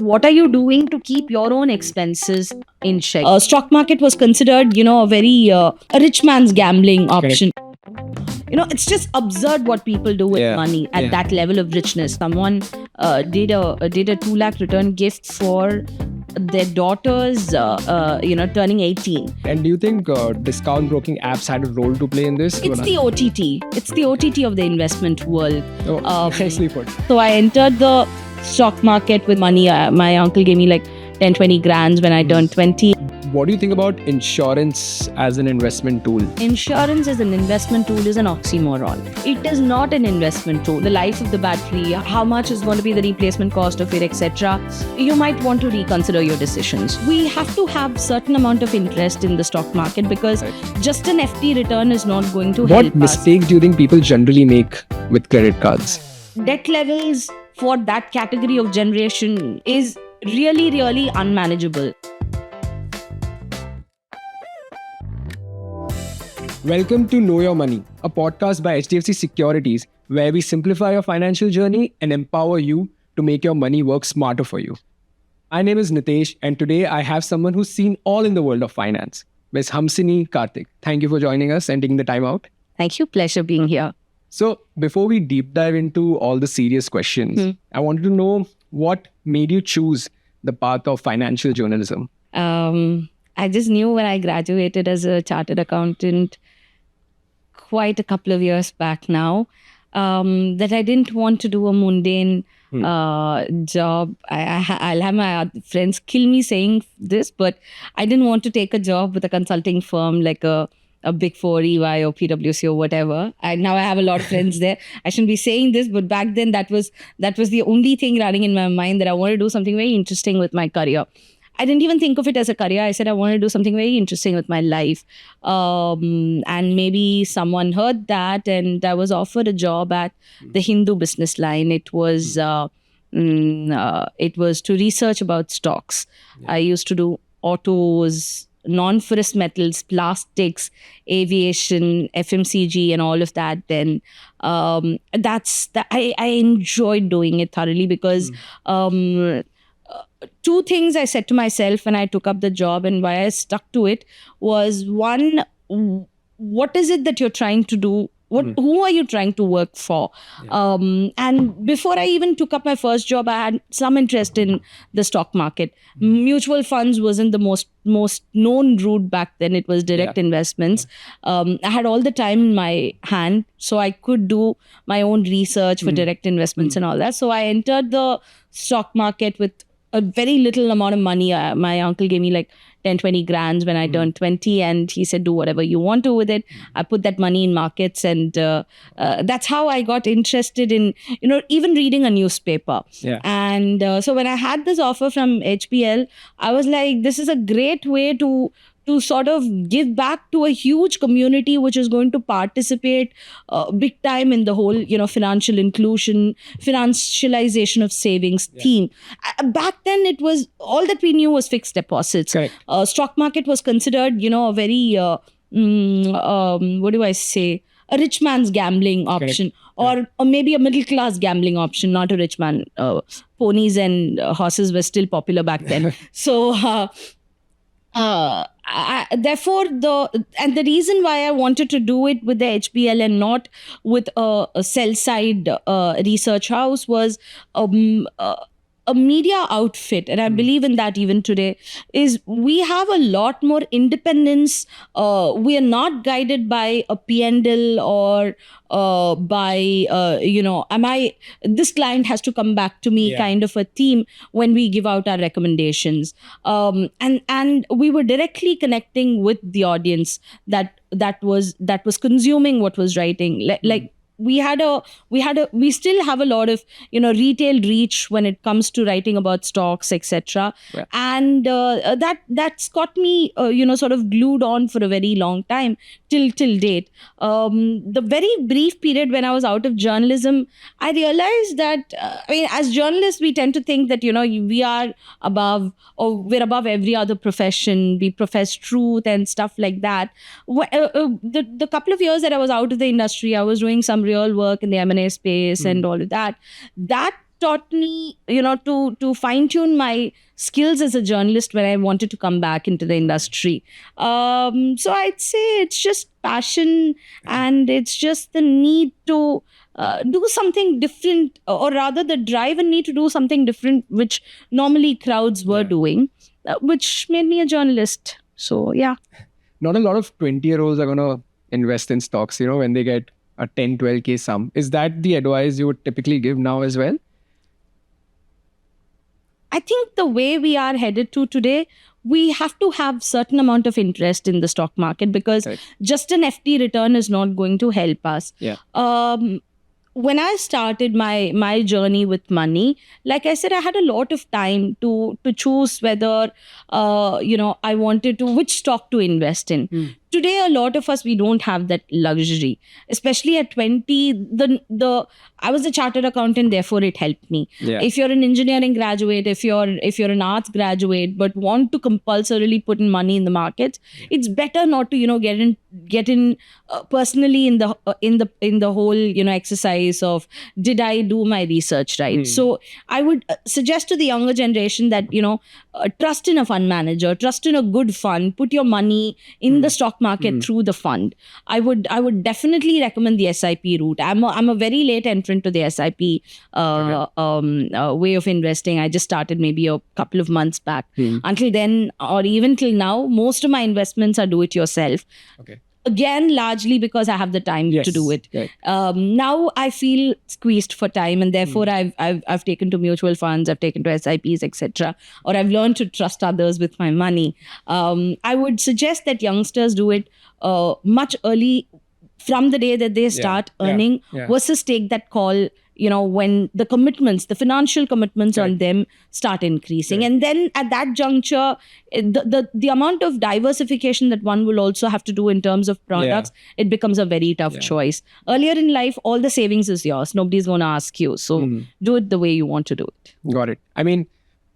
What are you doing to keep your own expenses in check? Stock market was considered, a very a rich man's gambling option. It's just absurd what people do with money at that level of richness. Someone did a 2 lakh return gift for their daughters, turning 18. And do you think discount broking apps had a role to play in this? It's the OTT. It's the OTT of the investment world. Nicely put. So I entered the stock market with money. My uncle gave me like 10, 20 grands when I turned 20. What do you think about insurance as an investment tool? Insurance as an investment tool is an oxymoron. It is not an investment tool. The life of the battery, how much is going to be the replacement cost of it, etc. You might want to reconsider your decisions. We have to have certain amount of interest in the stock market because just an FD return is not going to help What mistake do you think people generally make with credit cards? Debt levels for that category of generation is really, really unmanageable. Welcome to Know Your Money, a podcast by HDFC Securities, where we simplify your financial journey and empower you to make your money work smarter for you. My name is Nitesh, and today I have someone who's seen all in the world of finance, Ms. Hamsini Karthik. Thank you for joining us and taking the time out. Thank you. Pleasure being here. So, before we deep dive into all the serious questions, I wanted to know what made you choose the path of financial journalism. I just knew when I graduated as a chartered accountant quite a couple of years back now that I didn't want to do a mundane job. I'll have my friends kill me saying this, but I didn't want to take a job with a consulting firm like a Big Four, EY or PwC or whatever. Now I have a lot of friends there. I shouldn't be saying this, but back then that was the only thing running in my mind, that I wanted to do something very interesting with my career. I didn't even think of it as a career. I said I wanted to do something very interesting with my life. And maybe someone heard that, and I was offered a job at the Hindu business line. It was to research about stocks. I used to do autos, non-ferrous metals, plastics, aviation, FMCG, and all of that. Then I enjoyed doing it thoroughly because two things I said to myself when I took up the job and why I stuck to it was, one, what is it that you're trying to do? Who are you trying to work for? And before I even took up my first job, I had some interest in the stock market. Mutual funds wasn't the most known route back then. It was direct investments. I had all the time in my hand, so I could do my own research for direct investments and all that. So I entered the stock market with a very little amount of money. My uncle gave me like 10, 20 grands when I turned 20, and he said, do whatever you want to with it. I put that money in markets, and that's how I got interested in, even reading a newspaper. And so when I had this offer from HPL, I was like, this is a great way to sort of give back to a huge community which is going to participate big time in the whole, financial inclusion, financialization of savings theme. Back then, it was all that we knew was fixed deposits. Stock market was considered, a very, what do I say? A rich man's gambling option, or maybe a middle class gambling option, not a rich man. Ponies and horses were still popular back then. So, therefore, the reason why I wanted to do it with the HPL and not with a sell side research house was a media outfit, and I believe in that even today, is we have a lot more independence. We are not guided by a P&L or by this client has to come back to me kind of a theme when we give out our recommendations. And we were directly connecting with the audience that was consuming what was writing. Like we still have a lot of retail reach when it comes to writing about stocks, etc. And that's got me sort of glued on for a very long time till date. The very brief period when I was out of journalism, I realized that as journalists we tend to think that we are above, or we're above every other profession. We profess truth and stuff like that. The couple of years that I was out of the industry, I was doing some real work in the M&A space and all of that. That taught me, to fine tune my skills as a journalist when I wanted to come back into the industry. So I'd say it's just passion, and it's just the need to do something different, or rather the drive and need to do something different, which normally crowds were doing, which made me a journalist. So yeah. Not a lot of 20-year-olds are going to invest in stocks, when they get a 10, 12K sum. Is that the advice you would typically give now as well? I think the way we are headed to today, we have to have certain amount of interest in the stock market, because just an FD return is not going to help us. Yeah. When I started my journey with money, like I said, I had a lot of time to choose whether I wanted to, which stock to invest in. Today, a lot of us, we don't have that luxury, especially at 20. I was a chartered accountant, therefore it helped me. Yeah. If you're an engineering graduate, if you're an arts graduate, but want to compulsorily put in money in the markets, it's better not to get in personally in the whole exercise of, did I do my research right? So I would suggest to the younger generation that trust in a fund manager, trust in a good fund, put your money in the stock market through the fund. I would definitely recommend the SIP route. I'm a very late entrant to the SIP way of investing. I just started maybe a couple of months back. Until then, or even till now, most of my investments are do it yourself. Okay. Again, largely because I have the time to do it. Right. Now I feel squeezed for time, and therefore I've taken to mutual funds, I've taken to SIPs, etc. Or I've learned to trust others with my money. I would suggest that youngsters do it much early, from the day that they start earning, versus take that call when the financial commitments on them start increasing. And then at that juncture, the amount of diversification that one will also have to do in terms of products, it becomes a very tough choice. Earlier in life, all the savings is yours. Nobody's going to ask you. So do it the way you want to do it. Got it. I mean,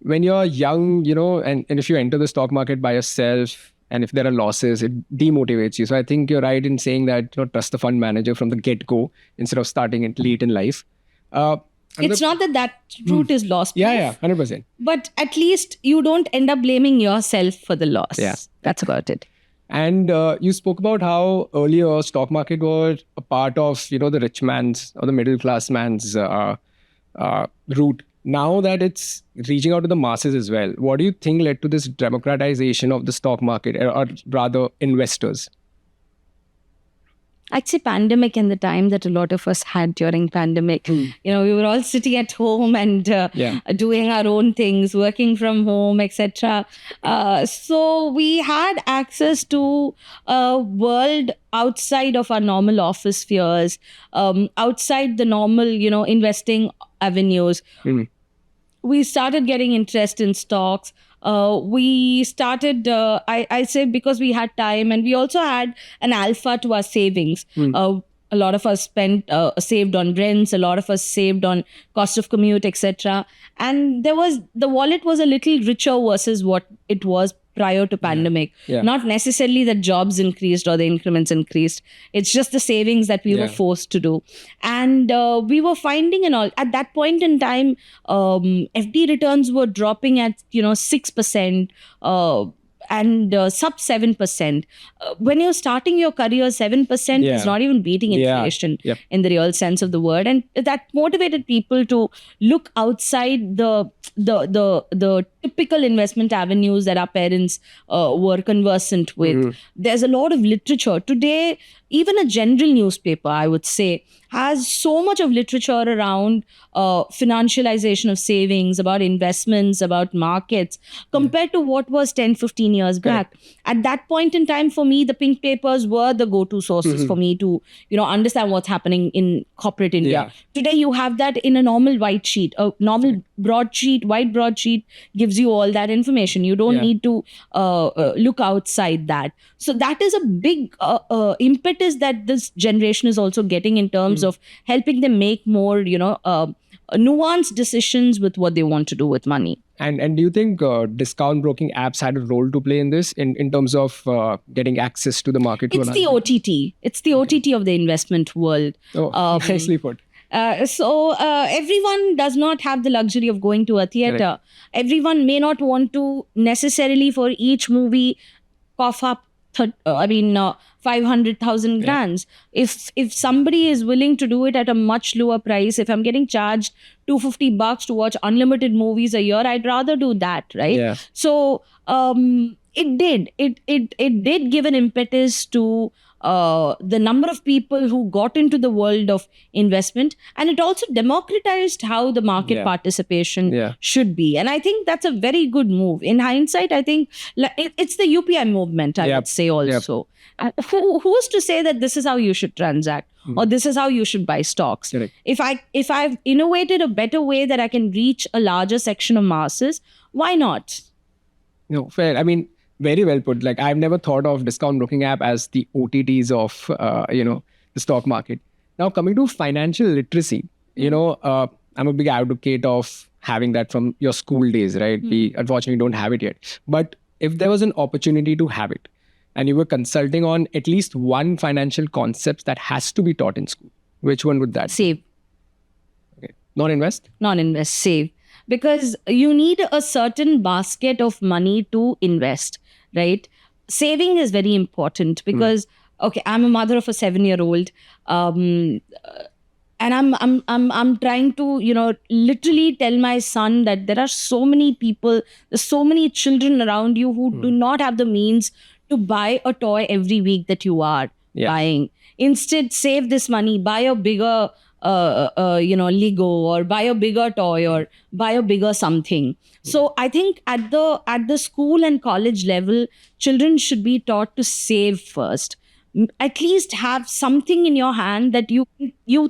when you're young, and if you enter the stock market by yourself, and if there are losses, it demotivates you. So I think you're right in saying that trust the fund manager from the get-go instead of starting it late in life. It's not that route is lost. Yeah, 100%. But at least you don't end up blaming yourself for the loss. Yeah. That's about it. And you spoke about how earlier stock market was a part of, the rich man's or the middle class man's route. Now that it's reaching out to the masses as well, what do you think led to this democratization of the stock market, or rather investors? I'd say pandemic and the time that a lot of us had during pandemic. We were all sitting at home and doing our own things, working from home, etc. So we had access to a world outside of our normal office spheres, outside the normal, investing avenues. We started getting interest in stocks. We started, I say, because we had time, and we also had an alpha to our savings. A lot of us saved on rents, a lot of us saved on cost of commute, etc. And the wallet was a little richer versus what it was prior to pandemic. Not necessarily that jobs increased or the increments increased. It's just the savings that we were forced to do. And we were finding at that point in time, FD returns were dropping at 6%. And sub 7%. When you're starting your career, 7% is not even beating inflation in the real sense of the word. And that motivated people to look outside the typical investment avenues that our parents were conversant with. There's a lot of literature. Today, even a general newspaper, I would say, has so much of literature around financialization of savings, about investments, about markets, compared to what was 10, 15 years back. At that point in time, for me, the pink papers were the go-to sources for me to, understand what's happening in corporate India. Today, you have that in a normal white sheet. A normal white broadsheet gives you all that information. You don't need to look outside that. So that is a big impetus that this generation is also getting in terms of helping them make more, nuanced decisions with what they want to do with money. And do you think discount broking apps had a role to play in this, in terms of getting access to the market? It's the OTT. It's the OTT of the investment world. Nicely put. So everyone does not have the luxury of going to a theater. Everyone may not want to necessarily for each movie cough up 500,000 grants. If somebody is willing to do it at a much lower price, if I'm getting charged $250 to watch unlimited movies a year, I'd rather do that, right? Yeah. So it did give an impetus to the number of people who got into the world of investment, and it also democratized how the market participation should be. And I think that's a very good move. In hindsight, I think it's the UPI movement, I would say also. Who's to say that this is how you should transact or this is how you should buy stocks? Correct. If I've innovated a better way that I can reach a larger section of masses, why not? No, fair. I mean, very well put. Like, I've never thought of discount broking app as the OTTs of, the stock market. Now, coming to financial literacy, I'm a big advocate of having that from your school days, right? We unfortunately don't have it yet. But if there was an opportunity to have it and you were consulting on at least one financial concept that has to be taught in school, which one would that be? Save. Okay. Non-invest? Non-invest, save. Because you need a certain basket of money to invest, right? Saving is very important because, okay, I'm a mother of a 7-year-old, and I'm trying to, literally tell my son that there are so many people, there's so many children around you who do not have the means to buy a toy every week that you are buying. Instead, save this money, buy a bigger Lego, or buy a bigger toy, or buy a bigger something. So I think at the school and college level, children should be taught to save first. At least have something in your hand that you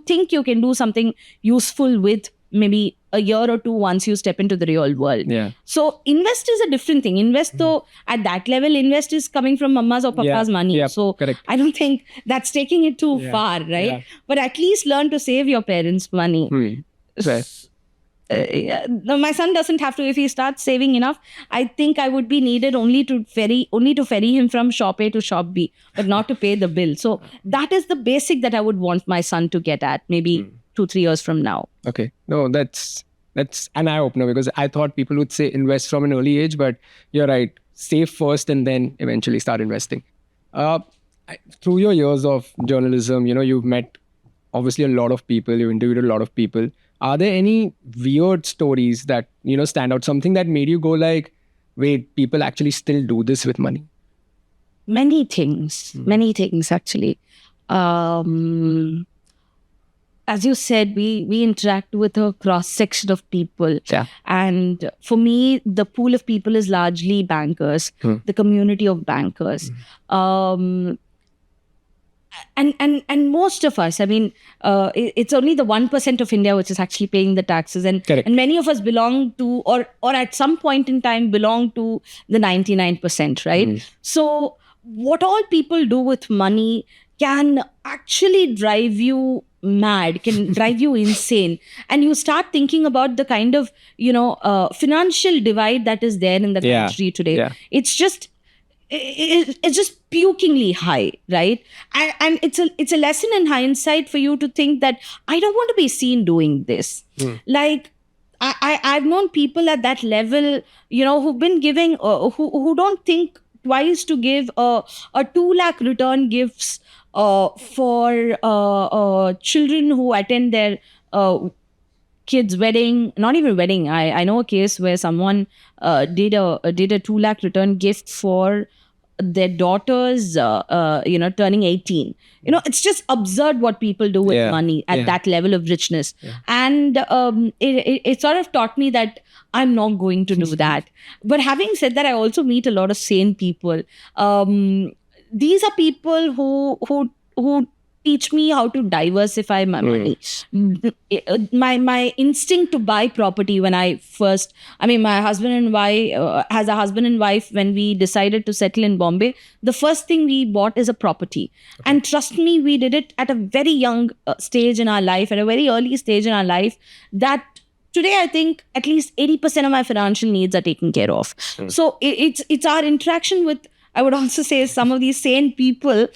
think you can do something useful with, maybe a year or two once you step into the real world. Yeah. So invest is a different thing. Invest though, at that level, invest is coming from mama's or papa's money. Yeah, so correct. I don't think that's taking it too far, right? Yeah. But at least learn to save your parents' money. Fair. My son doesn't have to. If he starts saving enough, I think I would be needed only to ferry him from shop A to shop B, but not to pay the bill. So that is the basic that I would want my son to get at, maybe 2-3 years from now. Okay. No, that's an eye-opener, because I thought people would say invest from an early age, but you're right. Save first and then eventually start investing. Through your years of journalism, you've met obviously a lot of people, you've interviewed a lot of people. Are there any weird stories that, stand out? Something that made you go like, wait, people actually still do this with money? Many things actually. As you said, we interact with a cross section of people. Yeah. And for me, the pool of people is largely bankers, the community of bankers. And most of us, I mean, it's only the 1% of India which is actually paying the taxes. And many of us belong to, or at some point in time belong to the 99%, right? So what all people do with money can actually drive you mad, can drive you insane. And you start thinking about the kind of, financial divide that is there in the country today. Yeah. It's just pukingly high, right? And it's a lesson in hindsight for you to think that I don't want to be seen doing this. Like I've known people at that level, who've been giving, who don't think twice to give a 2 lakh return gifts for children who attend their kids' wedding, not even wedding. I know a case where someone did a 2 lakh return gift for their daughters, turning 18. It's just absurd what people do with money at that level of richness. And it sort of taught me that I'm not going to do that. But having said that, I also meet a lot of sane people. These are people who teach me how to diversify my money. My instinct to buy property when my husband and wife, as a husband and wife, when we decided to settle in Bombay, the first thing we bought is a property. Okay. And trust me, we did it at a very young stage in our life, at a very early stage in our life, that today I think at least 80% of my financial needs are taken care of. So it's our interaction with I would also say some of these sane people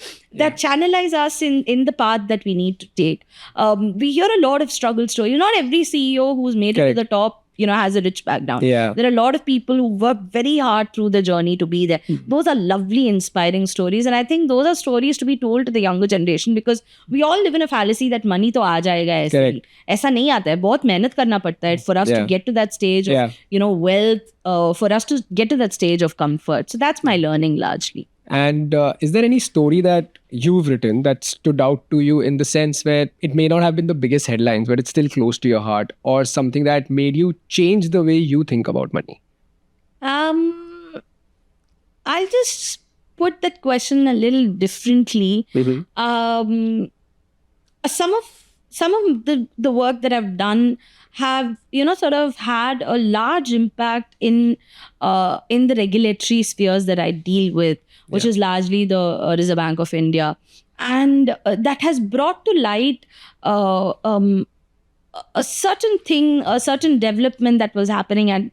that channelize us in the path that we need to take. We hear a lot of struggle stories. Not every CEO who's made it to Correct. the top, has a rich background. Yeah. There are a lot of people who work very hard through the journey to be there. Those are lovely, inspiring stories. And I think those are stories to be told to the younger generation, because we all live in a fallacy that money to aa jayega aise Correct. ही. ऐसा नहीं आता है. बहुत मेहनत करना पड़ता है for us to Yeah. get to that stage of, Yeah. wealth, for us to get to that stage of comfort. So that's my learning largely. And is there any story that you've written that stood out to you in the sense where it may not have been the biggest headlines, but it's still close to your heart, or something that made you change the way you think about money? I'll just put that question a little differently. Some of the work that I've done have sort of had a large impact in the regulatory spheres that I deal with, which is largely the Reserve Bank of India, and that has brought to light a certain thing, a certain development that was happening at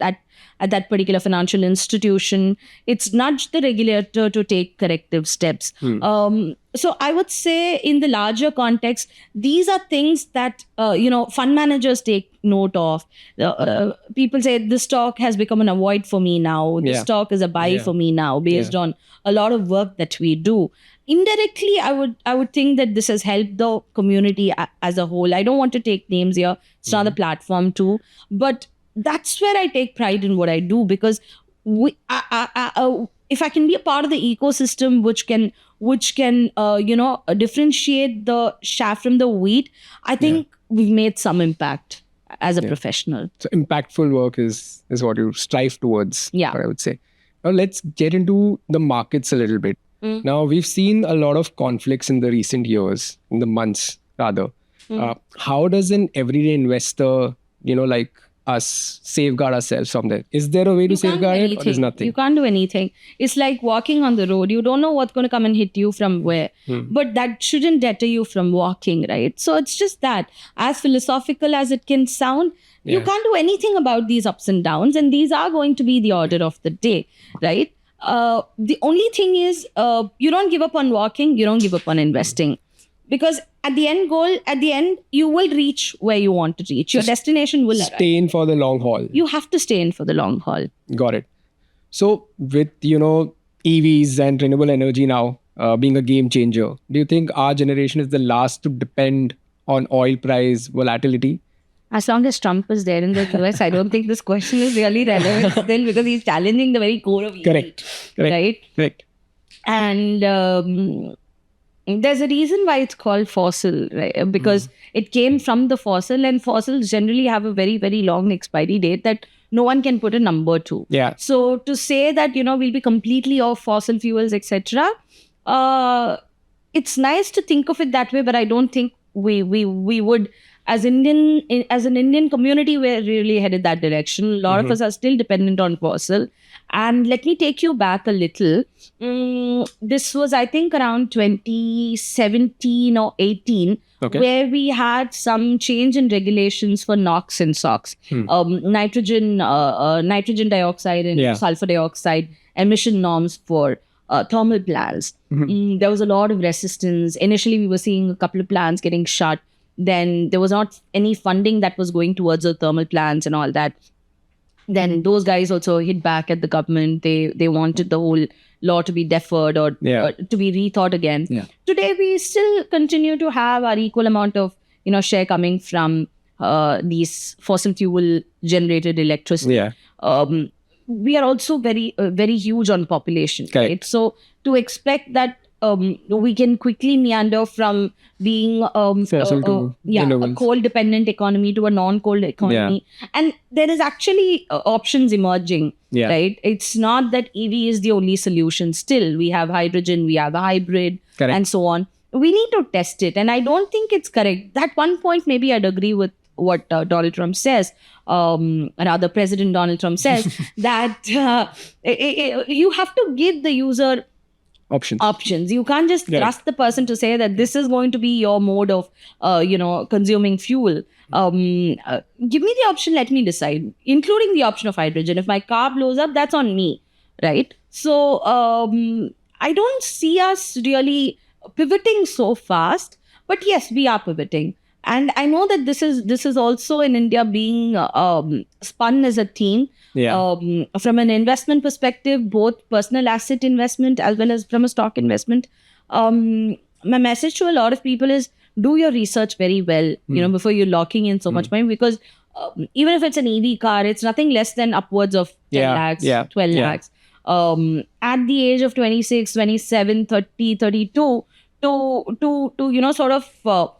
that particular financial institution. It's nudged the regulator to take corrective steps. So I would say, in the larger context, these are things that fund managers take note of. People say this stock has become an avoid for me now. This Yeah. stock is a buy Yeah. for me now, based on a lot of work that we do. Indirectly, I would think that this has helped the community as a whole. I don't want to take names here. It's not the platform to, but that's where I take pride in what I do, because if I can be a part of the ecosystem which can differentiate the chaff from the wheat, I think we've made some impact as a professional. So impactful work is what you strive towards. Yeah. I would say. Now let's get into the markets a little bit. Now we've seen a lot of conflicts in the recent years, in the months rather. How does an everyday investor, like us, safeguard ourselves from that? Is there a way to safeguard it, or there's nothing? You can't do anything. It's like walking on the road. You don't know what's going to come and hit you from where. But that shouldn't deter you from walking, right? So it's just that. As philosophical as it can sound, you can't do anything about these ups and downs. And these are going to be the order of the day, right? The only thing is, you don't give up on walking. You don't give up on investing. Because at the end, you will reach where you want to reach. Your destination will arrive. Stay in for the long haul. You have to stay in for the long haul. Got it. So with, EVs and renewable energy now being a game changer, do you think our generation is the last to depend on oil price volatility? As long as Trump is there in the US, I don't think this question is really relevant still, because he's challenging the very core of EV. Correct. Right? Correct. And there's a reason why it's called fossil, right? Because it came from the fossil, and fossils generally have a very, very long expiry date that no one can put a number to. Yeah. So to say that, we'll be completely off fossil fuels, etc., it's nice to think of it that way, but I don't think we would. As an Indian community, we're really headed that direction. A lot of us are still dependent on fossil. And let me take you back a little. This was, I think, around 2017 or 18, where we had some change in regulations for NOx and SOx. Nitrogen dioxide and sulfur dioxide emission norms for thermal plants. There was a lot of resistance. Initially, we were seeing a couple of plants getting shut. Then there was not any funding that was going towards the thermal plants and all that. Then those guys also hit back at the government. They wanted the whole law to be deferred or to be rethought again. Today, we still continue to have our equal amount of share coming from these fossil fuel generated electricity. We are also very very huge on population, right? So to expect that we can quickly meander from being a coal-dependent economy to a non-coal economy. And there is actually options emerging, right? It's not that EV is the only solution. Still, we have hydrogen, we have a hybrid, and so on. We need to test it. And I don't think it's correct. At one point, maybe I'd agree with what Donald Trump says, rather President Donald Trump says, that you have to give the user options. You can't just trust the person to say that this is going to be your mode of, consuming fuel. Give me the option, let me decide, including the option of hydrogen. If my car blows up, that's on me, right? So I don't see us really pivoting so fast, but yes, we are pivoting. And I know that this is also in India being spun as a theme. Yeah. From an investment perspective, both personal asset investment as well as from a stock investment. My message to a lot of people is do your research very well, before you're locking in so much money, because even if it's an EV car, it's nothing less than upwards of 10 lakhs, 12 lakhs. At the age of 26, 27, 30, 32, to sort of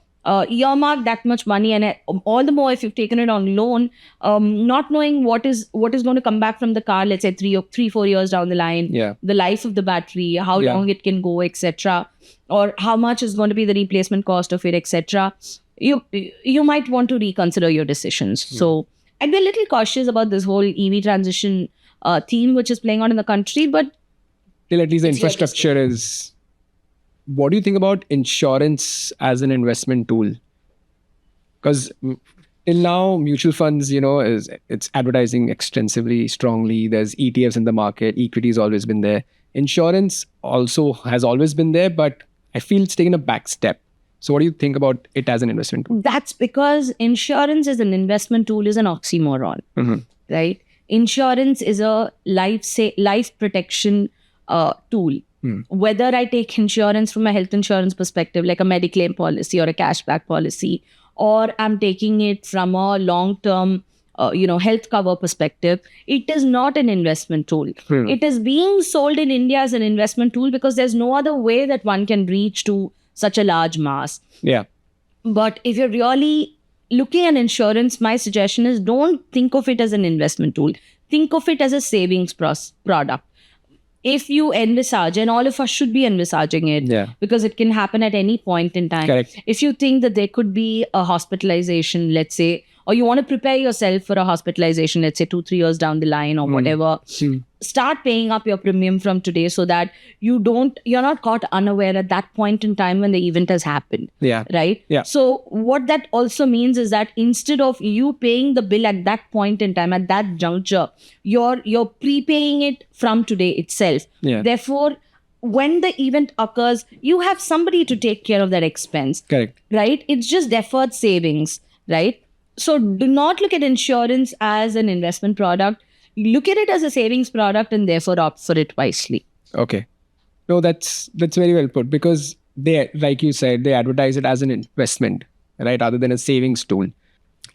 earmark that much money, and all the more if you've taken it on loan, not knowing what is going to come back from the car, let's say 3-4 years down the line, the life of the battery, how long it can go, etc., or how much is going to be the replacement cost of it, etc., you might want to reconsider your decisions. So I'd be a little cautious about this whole EV transition theme which is playing out in the country, but till at least the infrastructure is. What do you think about insurance as an investment tool? Because till now, mutual funds, it's advertising extensively, strongly. There's ETFs in the market. Equity has always been there. Insurance also has always been there, but I feel it's taken a back step. So what do you think about it as an investment tool? That's because insurance as an investment tool is an oxymoron, right? Insurance is a life protection tool. Whether I take insurance from a health insurance perspective, like a Mediclaim policy or a cashback policy, or I'm taking it from a long-term, health cover perspective, it is not an investment tool. It is being sold in India as an investment tool because there's no other way that one can reach to such a large mass. Yeah. But if you're really looking at insurance, my suggestion is don't think of it as an investment tool. Think of it as a savings product. If you envisage, and all of us should be envisaging it, because it can happen at any point in time. Correct. If you think that there could be a hospitalization, let's say, or you want to prepare yourself for a hospitalization, let's say 2-3 years down the line or whatever, start paying up your premium from today so that you're not caught unaware at that point in time when the event has happened. Yeah. Right? Yeah. So what that also means is that instead of you paying the bill at that point in time, at that juncture, you're prepaying it from today itself. Yeah. Therefore, when the event occurs, you have somebody to take care of that expense. Correct. Right? It's just deferred savings, right? So do not look at insurance as an investment product. Look at it as a savings product and therefore opt for it wisely. Okay. No, that's very well put, because they, like you said, they advertise it as an investment, right, rather than a savings tool.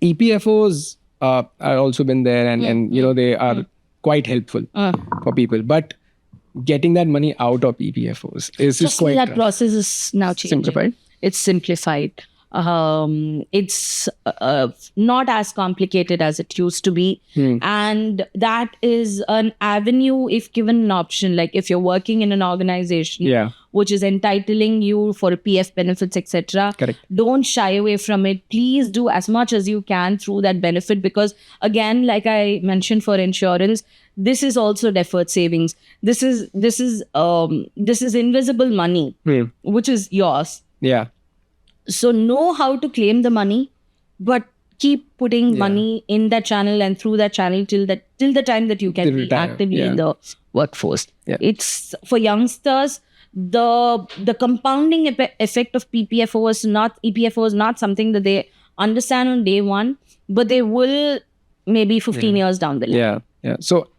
EPFOs are also been there, and they are quite helpful for people. But getting that money out of EPFOs is quite that process is now changing. Simplified. It's simplified. It's not as complicated as it used to be. And that is an avenue if given an option. Like if you're working in an organization which is entitling you for PF benefits, etc. Correct. Don't shy away from it. Please do as much as you can through that benefit, because again, like I mentioned for insurance, this is also deferred savings. This is invisible money, which is yours. Yeah. So know how to claim the money, but keep putting money in that channel and through that channel till the time that you can be actively in the workforce. Yeah. It's for youngsters. The compounding effect of EPFO is not something that they understand on day one, but they will maybe 15 years down the line. Yeah. So,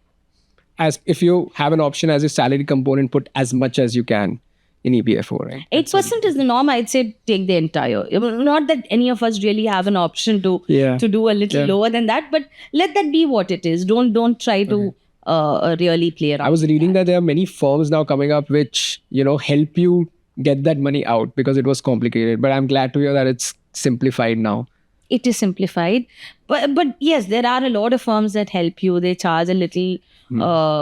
as if you have an option as a salary component, put as much as you can in EPFO, right? 8% is the norm. I'd say take the entire. Not that any of us really have an option to do a little lower than that, but let that be what it is. Don't try to really play around. I was reading that there are many firms now coming up which help you get that money out because it was complicated. But I'm glad to hear that it's simplified now. It is simplified, but yes, there are a lot of firms that help you. They charge a little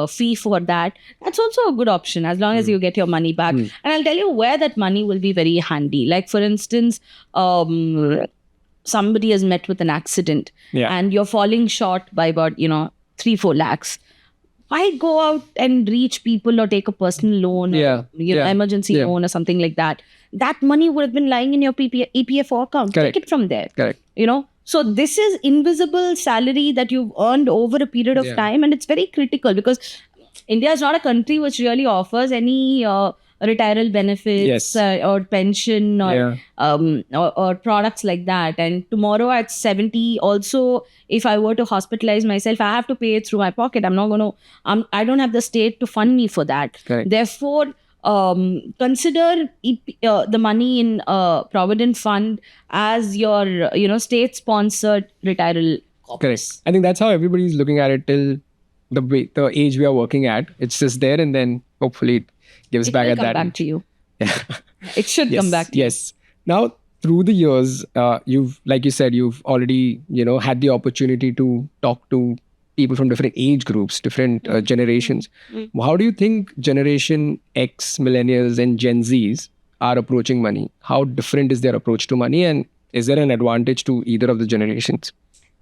fee for that. That's also a good option as long as you get your money back. And I'll tell you where that money will be very handy. Like for instance, somebody has met with an accident and you're falling short by about 3-4 lakhs. Why go out and reach people or take a personal loan or emergency loan or something like that? That money would have been lying in your EPFO account. Correct. Take it from there. Correct. So this is invisible salary that you've earned over a period of time, and it's very critical because India is not a country which really offers any retirement benefits Yes. or pension or, Yeah. or products like that. And tomorrow at 70, also, if I were to hospitalize myself, I have to pay it through my pocket. I'm not going to, I don't have the state to fund me for that. Correct. Therefore, consider the money in Provident Fund as your, state-sponsored retirement. Correct. I think that's how everybody's looking at it till the age we are working at. It's just there, and then hopefully it gives It back will at come that. back to you. Yeah. It should come back to you. Yes. Now, through the years, you've, like you said, you've already, had the opportunity to talk to people from different age groups, different generations. How do you think Generation X, Millennials, and Gen Zs are approaching money? How different is their approach to money, and is there an advantage to either of the generations?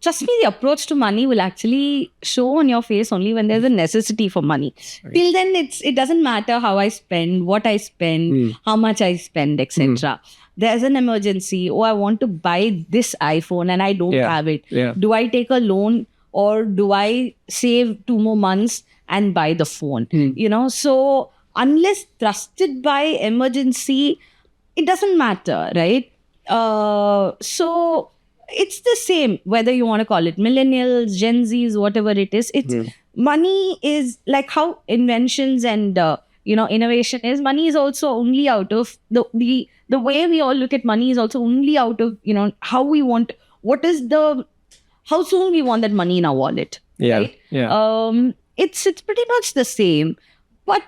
Trust me, the approach to money will actually show on your face only when there's a necessity for money. Okay. Till then, it doesn't matter how I spend, what I spend, how much I spend, etc. There's an emergency. Oh, I want to buy this iPhone and I don't have it. Yeah. Do I take a loan or do I save 2 more months and buy the phone? So unless trusted by emergency, it doesn't matter, right? So it's the same, whether you want to call it millennials, Gen Zs, whatever it is. It's money is like how inventions and innovation is. Money is also only out of the way we all look at money is also only out of how we want. How soon we want that money in our wallet. Yeah. Right? Yeah. It's pretty much the same, but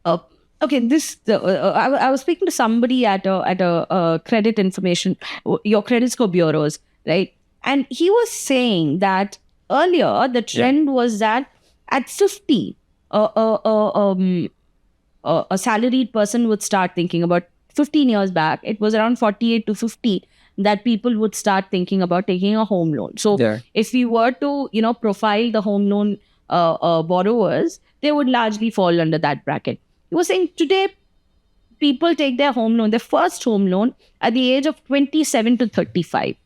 okay. I was speaking to somebody at a credit information, your credit score bureaus, right? And he was saying that earlier the trend was that at 50, a salaried person would start thinking about. 15 years back, it was around 48 to 50 that people would start thinking about taking a home loan. So if we were to, profile the home loan borrowers, they would largely fall under that bracket. He was saying today, people take their first home loan at the age of 27 to 35.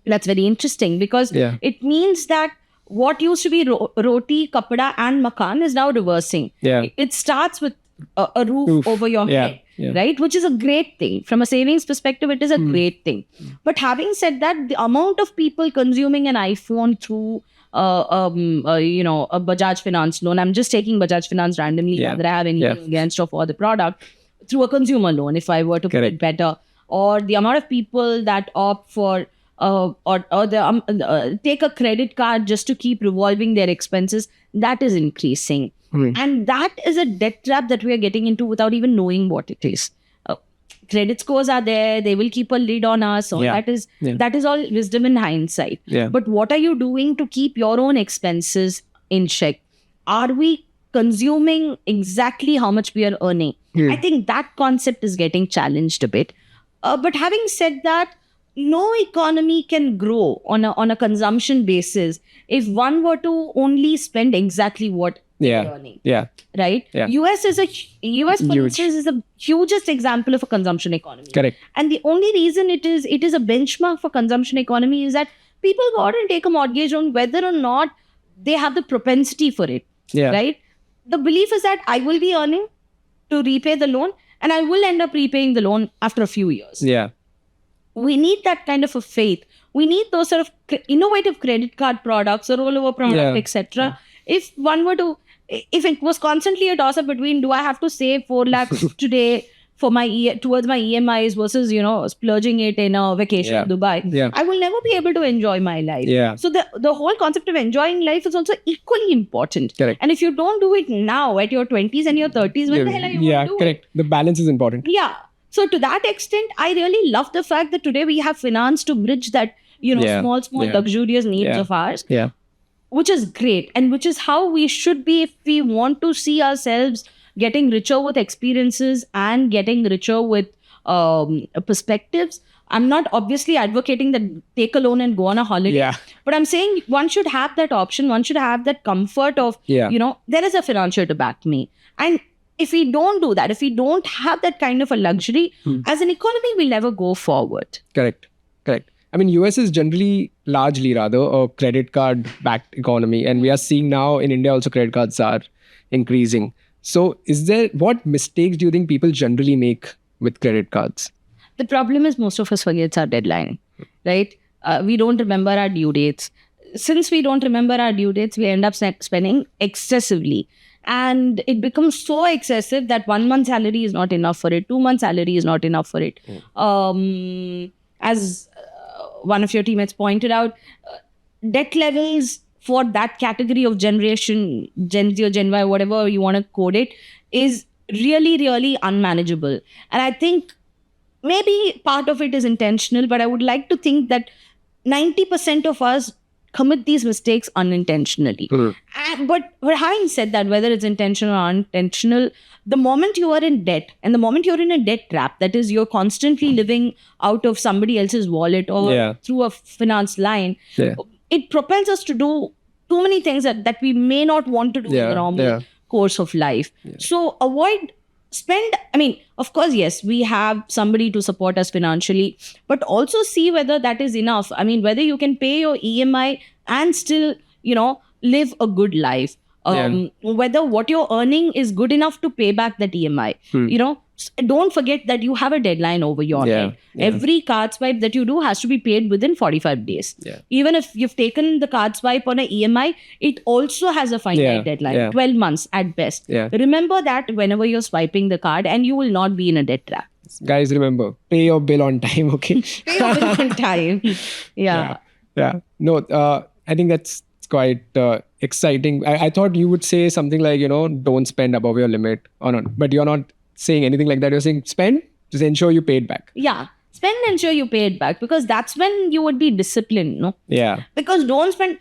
That's very interesting because it means that what used to be roti, kapada and makan is now reversing. Yeah. It starts with a roof over your head. Right, which is a great thing. From a savings perspective, it is a great thing. But having said that, the amount of people consuming an iPhone through a Bajaj Finance loan, I'm just taking Bajaj Finance randomly, whether I have anything against or for the product, through a consumer loan, if I were to put it better, or the amount of people that opt for take a credit card just to keep revolving their expenses, that is increasing. And that is a debt trap that we are getting into without even knowing what it is. Credit scores are there. They will keep a lid on us. So that is all wisdom in hindsight. But what are you doing to keep your own expenses in check? Are we consuming exactly how much we are earning? I think that concept is getting challenged a bit. But having said that, no economy can grow on a consumption basis if one were to only spend exactly what they're earning. Right? US for instance is the hugest example of a consumption economy. Correct. And the only reason it is a benchmark for consumption economy is that people go out and take a mortgage on whether or not they have the propensity for it. Right? The belief is that I will be earning to repay the loan and I will end up repaying the loan after a few years. We need that kind of a faith. We need those sort of innovative credit card products or rollover products, etc. If it was constantly a toss-up between do I have to save 4 lakhs today for towards my EMIs versus splurging it in a vacation in Dubai, I will never be able to enjoy my life. So the whole concept of enjoying life is also equally important. Correct. And if you don't do it now at your 20s and your 30s, when the hell are you going to do correct. The balance is important. So to that extent, I really love the fact that today we have finance to bridge that small luxurious needs of ours. Which is great, and which is how we should be if we want to see ourselves getting richer with experiences and getting richer with perspectives. I'm not obviously advocating that take a loan and go on a holiday, but I'm saying one should have that option. One should have that comfort of, there is a financier to back me. And if we don't do that, if we don't have that kind of a luxury, as an economy, we'll never go forward. Correct. I mean, US is generally largely rather a credit card backed economy. And we are seeing now in India also credit cards are increasing. So what mistakes do you think people generally make with credit cards? The problem is most of us forgets our deadline, right? We don't remember our due dates. Since we don't remember our due dates, we end up spending excessively. And it becomes so excessive that 1 month salary is not enough for it. 2 months salary is not enough for it. As one of your teammates pointed out, debt levels for that category of generation, Gen Z or Gen Y, whatever you want to code it, is really, really unmanageable. And I think maybe part of it is intentional, but I would like to think that 90% of us commit these mistakes unintentionally. But having said that, whether it's intentional or unintentional, the moment you are in debt and the moment you're in a debt trap, that is, you're constantly living out of somebody else's wallet or through a finance line, it propels us to do too many things that we may not want to do in the normal course of life. So of course, yes, we have somebody to support us financially, but also see whether that is enough. I mean, whether you can pay your EMI and still, live a good life. Whether what you're earning is good enough to pay back that EMI. Don't forget that you have a deadline over your head. Every card swipe that you do has to be paid within 45 days. Even if you've taken the card swipe on an EMI, it also has a finite deadline, 12 months at best. Remember that whenever you're swiping the card, and you will not be in a debt trap. Guys, remember, pay your bill on time, okay? Pay your bill on time. Yeah. No, I think that's quite exciting. I thought you would say something like, don't spend above your limit or not. But you're not saying anything like that. You're saying spend, just ensure you pay it back. Yeah. Spend and ensure you pay it back, because that's when you would be disciplined, no? Yeah. Because don't spend,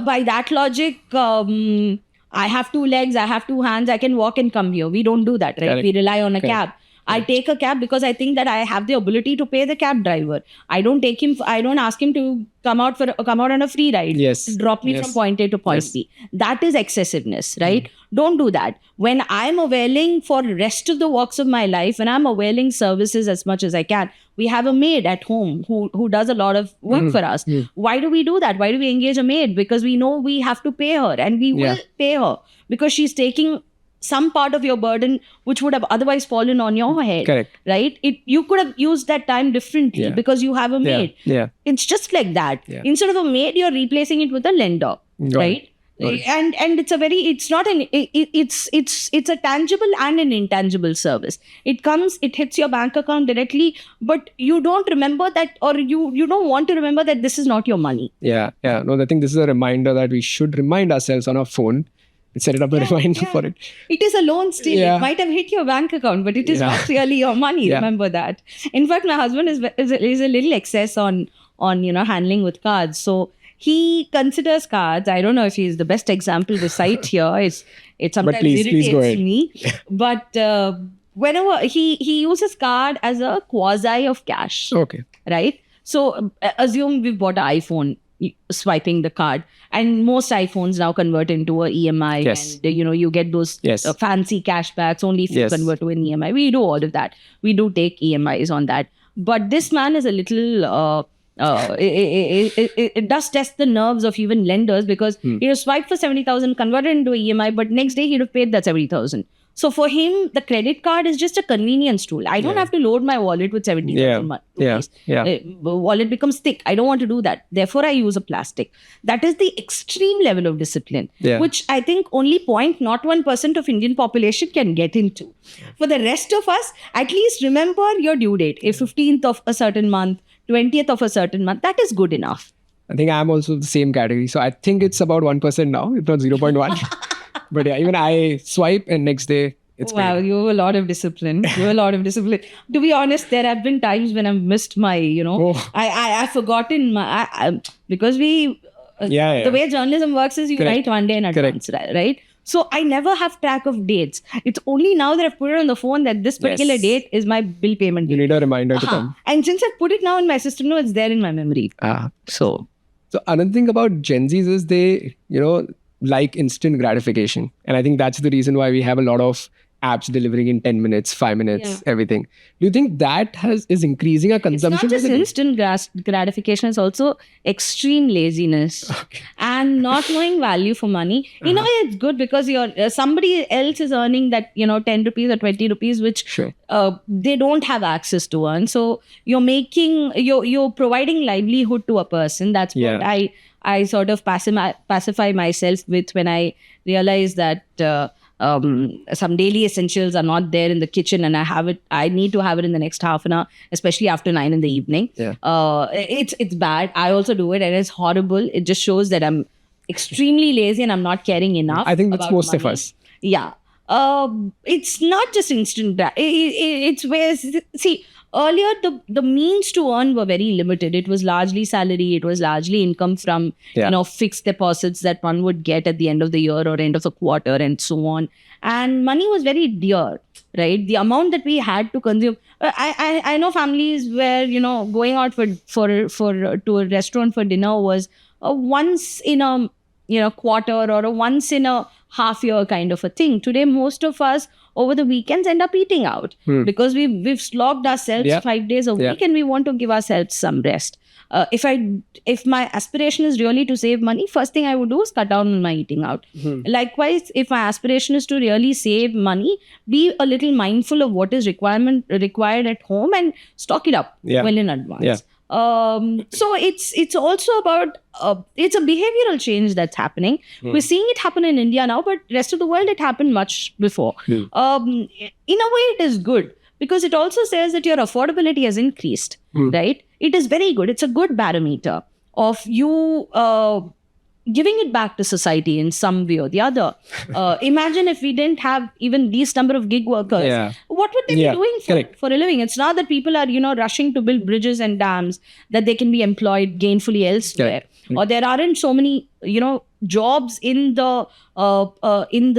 by that logic, I have 2 legs, I have 2 hands, I can walk and come here. We don't do that, right? Correct. We rely on a cab. I take a cab because I think that I have the ability to pay the cab driver. I don't ask him to come out on a free ride. Drop me from point A to point B. That is excessiveness, right? Don't do that. When I'm availing for the rest of the walks of my life, and I'm availing services as much as I can, we have a maid at home who does a lot of work for us. Why do we do that? Why do we engage a maid? Because we know we have to pay her, and we will pay her because she's taking some part of your burden which would have otherwise fallen on your head. Correct. Right? You could have used that time differently because you have a maid. It's just like that. Instead of a maid, you're replacing it with a lender. Right? And it's a tangible and an intangible service. It hits your bank account directly, but you don't remember that, or you don't want to remember that this is not your money. No, I think this is a reminder that we should remind ourselves on our phone. Set it up a reminder for it. It is a loan still. It might have hit your bank account, but it is not really your money. Remember that. In fact, my husband is a little excess on handling with cards. So he considers cards. I don't know if he's the best example to cite here. It sometimes irritates me. But whenever he uses card as a quasi of cash. Okay. Right? So assume we've bought an iPhone, swiping the card, and most iPhones now convert into a EMI, and you get those fancy cashbacks only if you convert to an EMI. We do all of that. We do take EMIs on that. But this man is a little it does test the nerves of even lenders, because he'd have swiped for 70,000, converted into an EMI, but next day he'd have paid that 70,000. So for him, the credit card is just a convenience tool. I don't have to load my wallet with 70,000 rupees. Wallet becomes thick. I don't want to do that. Therefore, I use a plastic. That is the extreme level of discipline, which I think only 0.01% of Indian population can get into. For the rest of us, at least remember your due date. A 15th of a certain month, 20th of a certain month. That is good enough. I think I'm also the same category. So I think it's about 1% now, if not 0.1. But even I swipe and next day it's paid. You have a lot of discipline. To be honest, there have been times when I've missed my, I've forgotten because we, the way journalism works is you write one day in advance, right? So I never have track of dates. It's only now that I've put it on the phone that this particular date is my bill payment date. You need a reminder to come. And since I've put it now in my system, it's there in my memory. So another thing about Gen Zs is they, like instant gratification. And I think that's the reason why we have a lot of apps delivering in 10 minutes, 5 minutes, everything. Do you think that is increasing our It's consumption? not just instant gratification, it's also extreme laziness and not knowing value for money. In a way, it's good because you're somebody else is earning that 10 rupees or 20 rupees, which Sure. they don't have access to earn. So you're providing livelihood to a person. That's what I sort of pacify myself with when I realize that some daily essentials are not there in the kitchen and I need to have it in the next half an hour, especially after 9 in the evening. It's bad. I also do it and it's horrible. It just shows that I'm extremely lazy and I'm not caring enough. I think that's about most of money. us. Yeah. It's not just instant. It's where, see, earlier the means to earn were very limited. It was largely salary. It was largely income from fixed deposits that one would get at the end of the year or end of the quarter and so on. And money was very dear, right? The amount that we had to consume. I know families where going out for to a restaurant for dinner was once in a quarter or a once in a half year kind of a thing. Today, most of us over the weekends end up eating out because we've slogged ourselves 5 days a week and we want to give ourselves some rest. If my aspiration is really to save money, first thing I would do is cut down on my eating out. Likewise, if my aspiration is to really save money, be a little mindful of what is required at home and stock it up well in advance. So it's also about it's a behavioral change that's happening. We're seeing it happen in India now, but rest of the world it happened much before. In a way, it is good because it also says that your affordability has increased, right? It is very good. It's a good barometer of you giving it back to society in some way or the other. Imagine if we didn't have even these number of gig workers, what would they be doing for a living? It's not that people are, rushing to build bridges and dams that they can be employed gainfully elsewhere. Or there aren't so many, jobs in the in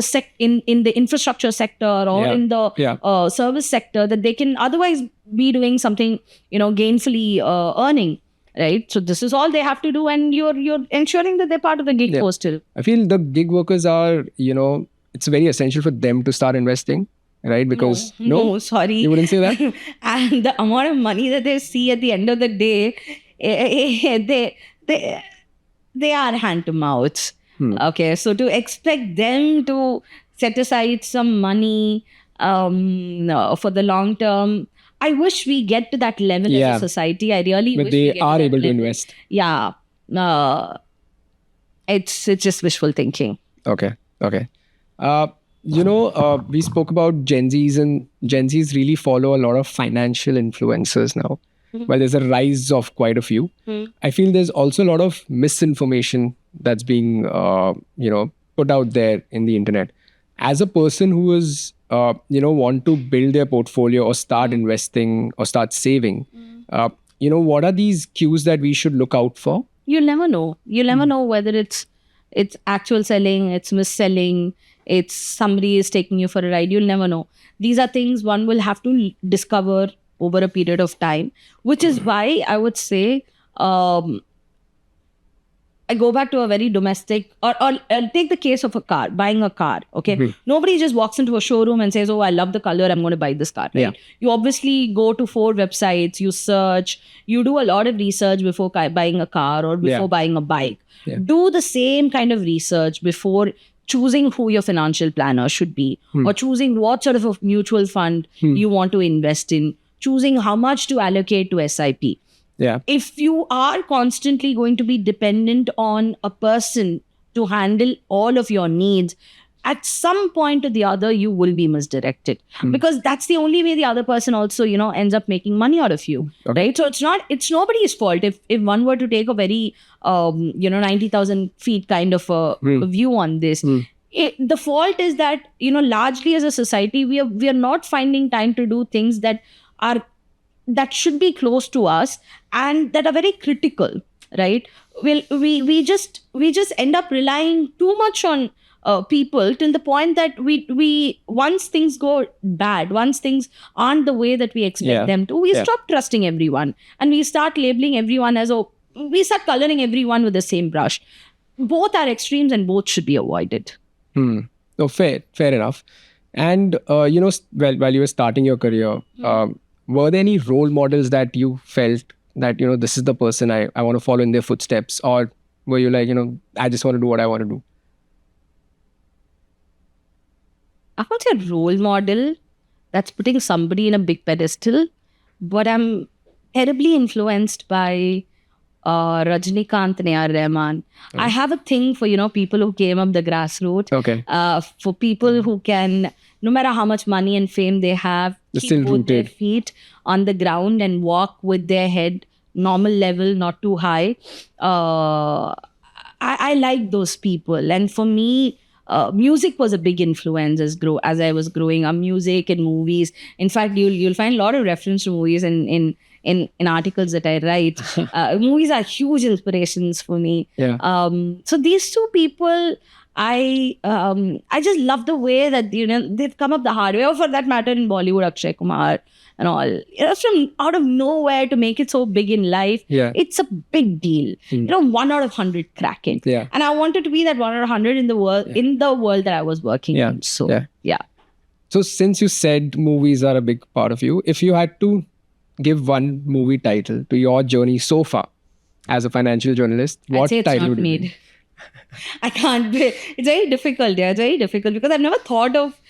the infrastructure sector or in the service sector that they can otherwise be doing something, gainfully earning. Right. So this is all they have to do, and you're ensuring that they're part of the gig force still. I feel the gig workers are, it's very essential for them to start investing, right? Because no, sorry, you wouldn't say that. And the amount of money that they see at the end of the day, they are hand to mouth. Okay, so to expect them to set aside some money for the long term. I wish we get to that level as a society. I really wish they we get are to that able to level. invest. Yeah. It's just wishful thinking. Okay. We spoke about Gen Zs, and Gen Zs really follow a lot of financial influencers now. Well, there's a rise of quite a few. I feel there's also a lot of misinformation that's being, put out there in the internet. As a person who is, want to build their portfolio or start investing or start saving, what are these cues that we should look out for? You'll never know. You'll never know whether it's actual selling, it's mis-selling, it's somebody is taking you for a ride. You'll never know. These are things one will have to discover over a period of time, which is why I would say I go back to a very domestic, or I'll take the case of a car, buying a car, okay? Nobody just walks into a showroom and says, oh, I love the color, I'm going to buy this car, right? You obviously go to 4 websites, you search, you do a lot of research before buying a car or before buying a bike. Do the same kind of research before choosing who your financial planner should be, or choosing what sort of a mutual fund you want to invest in, choosing how much to allocate to SIP. If you are constantly going to be dependent on a person to handle all of your needs, at some point or the other, you will be misdirected because that's the only way the other person also, ends up making money out of you, right? So it's nobody's fault if one were to take a very, 90,000 feet kind of a view on this. The fault is that, largely as a society, we are not finding time to do things that should be close to us and that are very critical, right? We just end up relying too much on people till the point that we once things go bad, once things aren't the way that we expect them to, we stop trusting everyone and we start labeling everyone as we start coloring everyone with the same brush. Both are extremes and both should be avoided. No, fair enough. And while you were starting your career, were there any role models that you felt that this is the person I want to follow in their footsteps, or were you like I just want to do what I want to do? I won't say role model. That's putting somebody in a big pedestal, but I'm terribly influenced by Rajnikant and A.R. Rahman. I have a thing for people who came up the grassroots. Okay. For people who can, no matter how much money and fame they have, They're keep still both their rooted. feet on the ground and walk with their head normal level, not too high. I like those people, and for me, music was a big influence as I was growing up. Music and movies. In fact, you'll find a lot of reference to movies in articles that I write. Movies are huge inspirations for me. Yeah. So these two people, I just love the way that they've come up the hard way. Or for that matter, in Bollywood, Akshay Kumar and all. From out of nowhere to make it so big in life, Yeah. it's a big deal. 1 out of 100 cracking. Yeah. And I wanted to be that 1 out of 100 in the world that I was working Yeah. in. So yeah. So since you said movies are a big part of you, if you had to give one movie title to your journey so far as a financial journalist, I'd what say it's title not would it be? made. I can't be. It's very difficult. Yeah, it's very difficult because I've never thought of.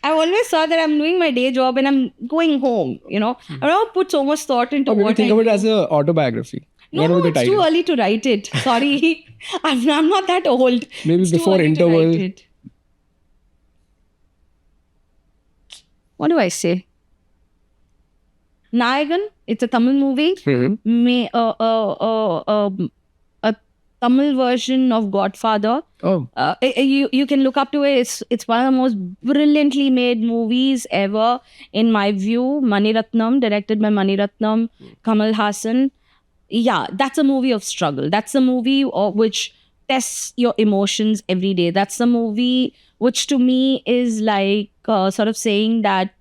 I always thought that I'm doing my day job and I'm going home. I've never put so much thought into Or maybe what think I of it do. as an autobiography. What No, would the it's title? too early to write it. Sorry, I'm not that old. Maybe It's too before early to write interval. it. What do I say? Nayagan. It's a Tamil movie. Mhm. A Tamil version of Godfather. Oh, You can look up to it. It's one of the most brilliantly made movies ever, in my view. Mani Ratnam, directed by Mani Ratnam, Kamal Hassan. Yeah, that's a movie of struggle. That's a movie which tests your emotions every day. That's a movie which to me is like sort of saying that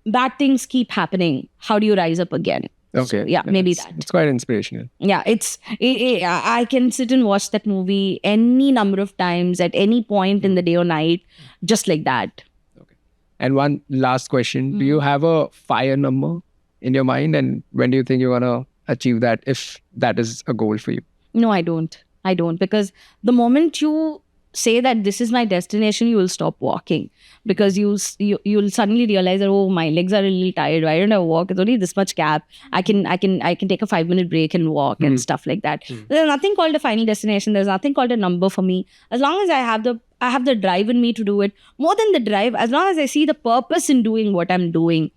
bad things keep happening. How do you rise up again? okay. So, yeah, maybe That's- that. It's quite inspirational. Yeah, I can sit and watch that movie any number of times at any point in the day or night, just like that. And one last question. Do you have a fire number in your mind? And when do you think you're going to achieve that, if that is a goal for you? No, I don't. Because the moment you say that this is my destination, you will stop walking, because you'll suddenly realize that, oh, my legs are really tired. Why don't I walk? It's only this much gap. I can take a 5-minute break and walk and stuff like that. There's nothing called a final destination. There's nothing called a number for me. As long as I have the drive in me to do it. More than the drive, as long as I see the purpose in doing what I'm doing.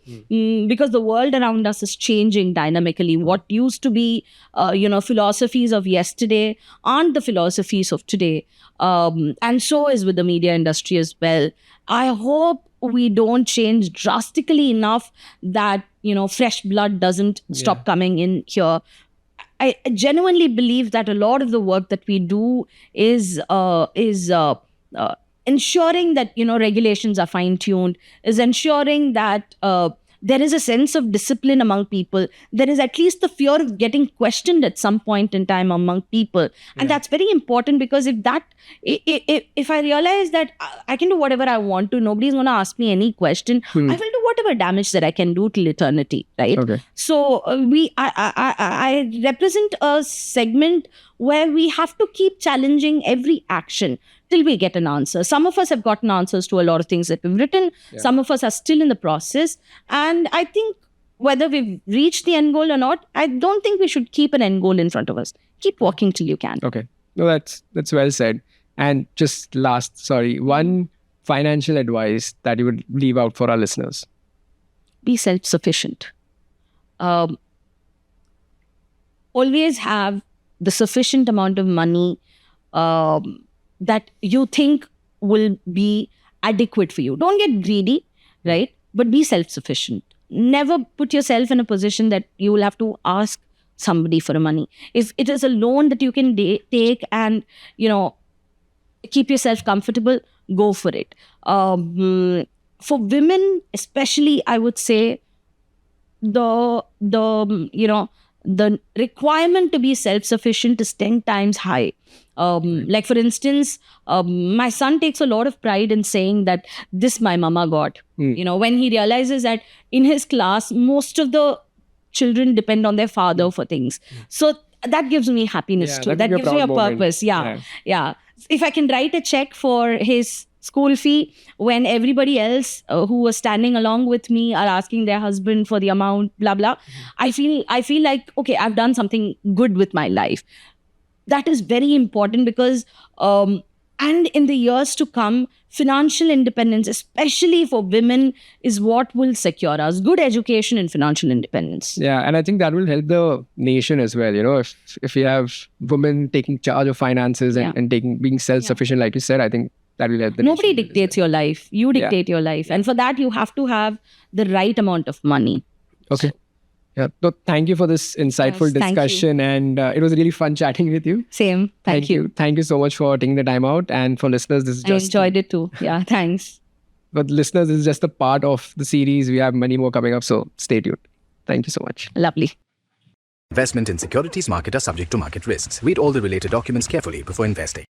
Because the world around us is changing dynamically. What used to be, philosophies of yesterday aren't the philosophies of today. And so is with the media industry as well. I hope we don't change drastically enough that, fresh blood doesn't stop coming in here. I genuinely believe that a lot of the work that we do is ensuring that regulations are fine tuned, is ensuring that there is a sense of discipline among people. There is at least the fear of getting questioned at some point in time among people, and that's very important, because if I realize that I can do whatever I want to, nobody's going to ask me any question. I will do whatever damage that I can do till eternity, right? Okay. So I represent a segment where we have to keep challenging every action till we get an answer. Some of us have gotten answers to a lot of things that we've written. Some of us are still in the process. And I think whether we've reached the end goal or not, I don't think we should keep an end goal in front of us. Keep walking till you can. Okay. No, that's well said. And just one financial advice that you would leave out for our listeners. Be self-sufficient. Always have the sufficient amount of money that you think will be adequate for you. Don't get greedy, right? But be self-sufficient. Never put yourself in a position that you will have to ask somebody for money. If it is a loan that you can take and, keep yourself comfortable, go for it. For women, especially, I would say the requirement to be self-sufficient is 10 times high. Like for instance, my son takes a lot of pride in saying that this my mama got. When he realizes that in his class, most of the children depend on their father for things. So that gives me happiness too. That gives me a purpose. Yeah. If I can write a check for his school fee when everybody else who was standing along with me are asking their husband for the amount, blah blah, I feel like, okay, I've done something good with my life. That is very important because and in the years to come, financial independence, especially for women, is what will secure us. Good education and financial independence. Yeah, and I think that will help the nation as well. If you have women taking charge of finances and being self-sufficient, like you said, I think that will help the Nobody nation dictates your life. You dictate your life. And for that, you have to have the right amount of money. Okay. Yeah. So thank you for this insightful discussion. And it was really fun chatting with you. Same. Thank you. Thank you so much for taking the time out. And for listeners, this is just... I enjoyed it too. Yeah, thanks. But listeners, this is just a part of the series. We have many more coming up. So stay tuned. Thank you so much. Lovely. Investment in securities market are subject to market risks. Read all the related documents carefully before investing.